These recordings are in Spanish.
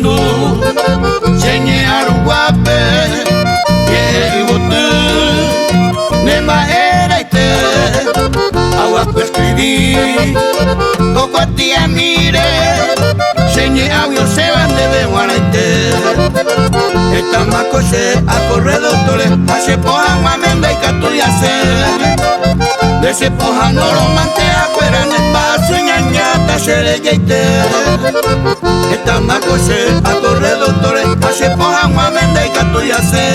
mandu senye aruguape ye iwotu nema eraite agua que escribí coco tía mire senye audio se van de beguanaite esta macose a correr doctores hace poja mamenda y catuyase de ese poja no lo mantea fuera en el paso y ñañata se le yeite esta macose a correr doctores hace poja mamenda y catuyase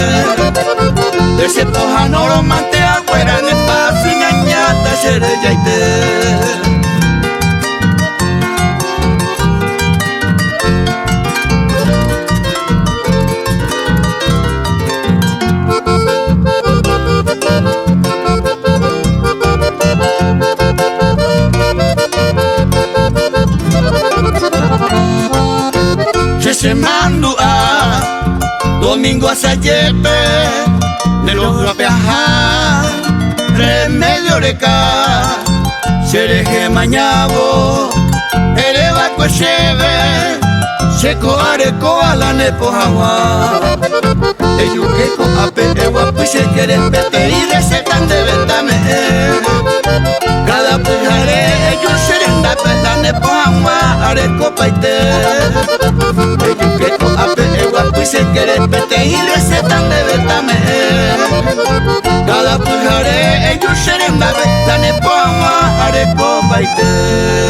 de ese poja no lo mantea fuera en el paso y ñañata se le yeite. Se mandu a domingo a sayepe de los rapeajá remedio reca sereje mañabo eleva cocheve seco areco a la nepo agua eyuqueco ape ewa pise quiere pete y recetan de vetame cada pujare ellos serenda peta nepo agua areco paite eyuqueco ape ewa pise quiere pete y recetan de vetame cada pujare ellos serenda peta nepo agua areco paite.